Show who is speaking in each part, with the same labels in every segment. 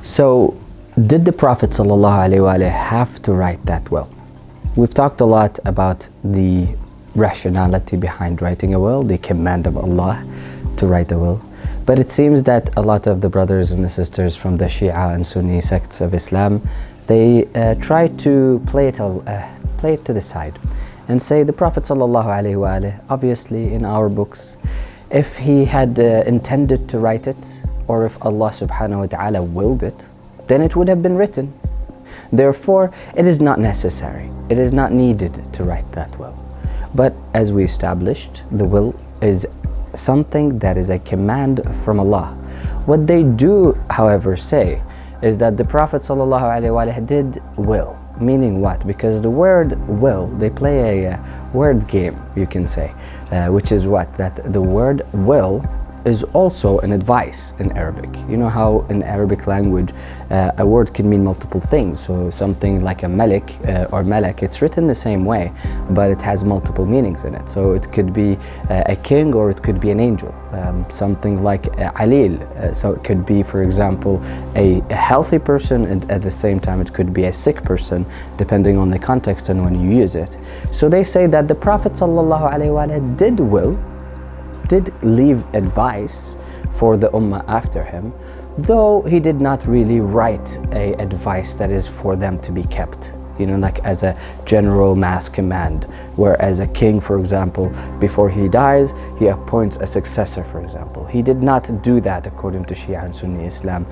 Speaker 1: So, did the Prophet ﷺ have to write that will? We've talked a lot about the rationality behind writing a will, the command of Allah to write a will. But it seems that a lot of the brothers and the sisters from the Shia and Sunni sects of Islam, they try to play it to the side and say the Prophet ﷺ, obviously in our books, if he had intended to write it, or if Allah subhanahu wa ta'ala willed it, then it would have been written. Therefore, it is not necessary, it is not needed to write that will. But as we established, the will is something that is a command from Allah. What they do, however, say is that the Prophet ﷺ did will. Meaning what? Because the word will, they play a word game, you can say, which is what? That the word will is also an advice in Arabic. You know how in Arabic language a word can mean multiple things. So something like a malik or malak, it's written the same way, but it has multiple meanings in it. So it could be a king or it could be an angel. Something like alil, so it could be, for example, a healthy person, and at the same time it could be a sick person, depending on the context and when you use it. So they say that the Prophet ﷺ did leave advice for the ummah after him, though he did not really write a advice that is for them to be kept, you know, like as a general mass command. Whereas a king, for example, before he dies, he appoints a successor, for example. He did not do that according to Shia and Sunni Islam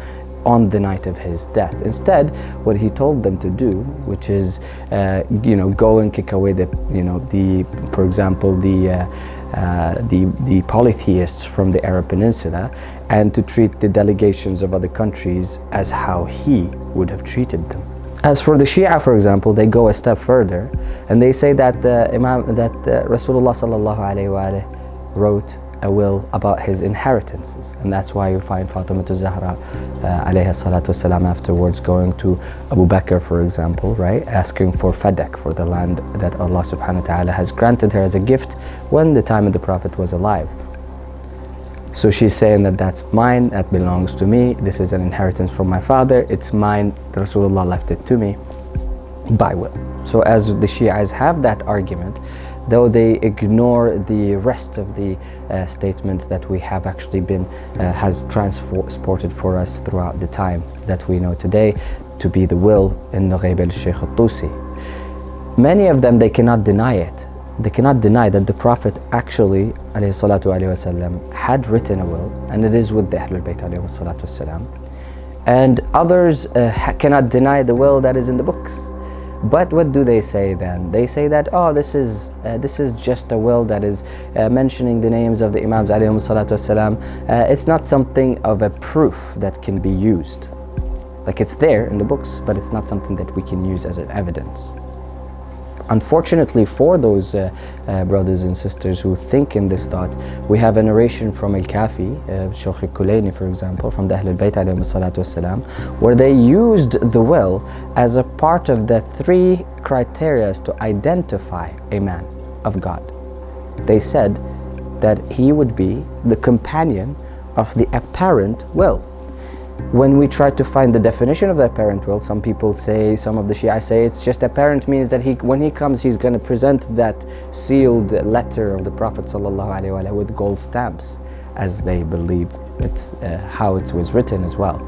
Speaker 1: on the night of his death. Instead, what he told them to do, which is, go and kick away for example, the polytheists from the Arab Peninsula, and to treat the delegations of other countries as how he would have treated them. As for the Shia, for example, they go a step further, and they say that Rasulullah sallallahu alaihi wasallam wrote a will about his inheritances, and that's why you find Fatima Zahra alayha salatu wasalam afterwards going to Abu Bakr, for example, right, asking for fadak, for the land that Allah subhanahu wa ta'ala has granted her as a gift when the time of the Prophet was alive. So she's saying that that's mine, that belongs to me, this is an inheritance from my father, it's mine, Rasulullah left it to me by will. So as the Shias have that argument, though they ignore the rest of the statements that we have actually been has transported for us throughout the time that we know today to be the will in the Ghaib al-Shaykh al-Tusi. Many of them, they cannot deny it. They cannot deny that the Prophet actually alayhi salatu alayhi wasallam had written a will, and it is with the Ahlul Bayt alayhi salatu wasalam. And others cannot deny the will that is in the books. But what do they say then? They say that, this is just a will that is mentioning the names of the Imams alayhim salatu wasalam. It's not something of a proof that can be used. Like, it's there in the books, but it's not something that we can use as an evidence. Unfortunately for those brothers and sisters who think in this thought, we have a narration from al-Kafi, Shaykh al-Kulayni, for example, from the Ahlul Bayt alayhim salatu wasalam, where they used the will as a part of the 3 criteria to identify a man of God. They said that he would be the companion of the apparent will. When we try to find the definition of the apparent will, some people say, some of the Shia say, it's just apparent means that when he comes, he's going to present that sealed letter of the Prophet ﷺ with gold stamps, as they believe it's how it was written as well.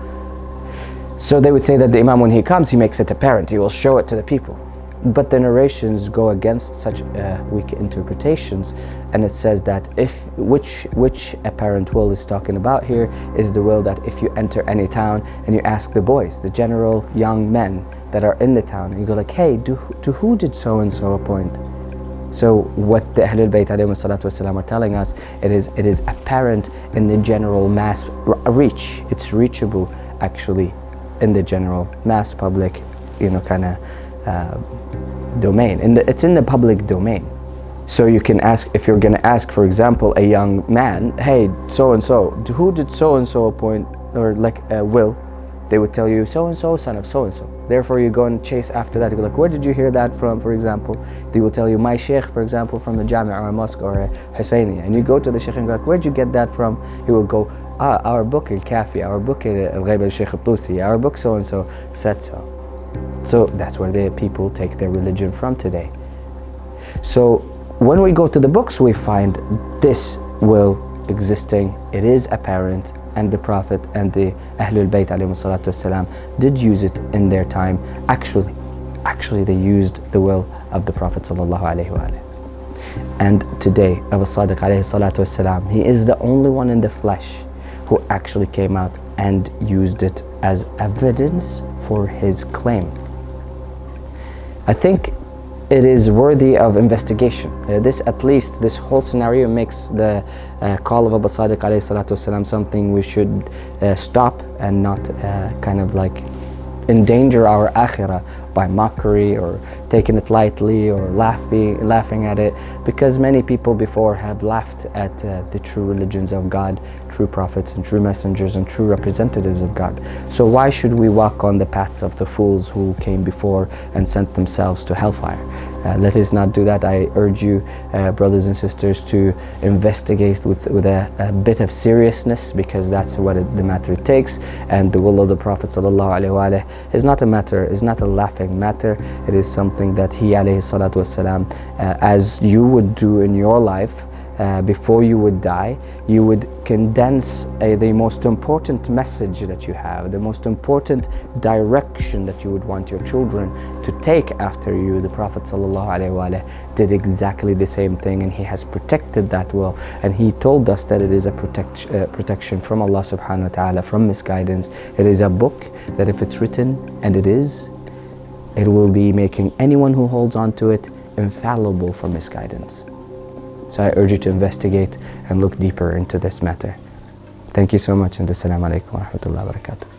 Speaker 1: So they would say that the Imam, when he comes, he makes it apparent, he will show it to the people. But the narrations go against such weak interpretations, and it says that which apparent will is talking about here is the will that if you enter any town and you ask the boys, the general young men that are in the town, and you go like, hey, to who did so and so appoint? So what the Ahlul Bayt alayhim salatu wasalam are telling us, it is apparent in the general mass reach. It's reachable actually in the general mass public, domain, and it's in the public domain. So you can ask, if you're going to ask, for example, a young man, hey, so and so, who did so and so appoint, or like will? they would tell you so-and-so, son of so-and-so. Therefore you go and chase after that. You go like, where did you hear that from, for example? They will tell you, my sheikh, for example, from the Jami' or a mosque or a Husayni. And you go to the sheikh and go like, where'd you get that from? He will go, our book al-Kafi, our book al-Ghayb al-Sheikh al-Tusi, our book so-and-so said so. So that's where the people take their religion from today. So when we go to the books, we find this will existing, it is apparent, and the Prophet and the Ahlul Bayt alayhi salatu wasalam did use it in their time. Actually they used the will of the Prophet sallallahu alayhi wa alayhi. And today, Abu Sadiq alayhi salatu wasalam, he is the only one in the flesh who actually came out and used it as evidence for his claim. I think it is worthy of investigation. At least this whole scenario makes the call of Abu Sadiq alayhi salatu wasalam something we should stop and not kind of like endanger our akhirah by mockery or taking it lightly or laughing at it, because many people before have laughed at the true religions of God, true prophets and true messengers and true representatives of God. So why should we walk on the paths of the fools who came before and sent themselves to hellfire? Let us not do that. I urge you, brothers and sisters, to investigate with a bit of seriousness, because that's what the matter takes. And the will of the Prophet ﷺ is not a matter, is not a laughing matter. It is something that he ﷺ, as you would do in your life, before you would die, you would condense the most important message that you have, the most important direction that you would want your children to take after you. The Prophet ﷺ did exactly the same thing, and he has protected that will, and he told us that it is a protection from Allah subhanahu wa ta'ala from misguidance. It is a book that if it's written, and it will be making anyone who holds on to it infallible for misguidance. So I urge you to investigate and look deeper into this matter. Thank you so much, and assalamu alaikum wa rahmatullahi wa barakatuh.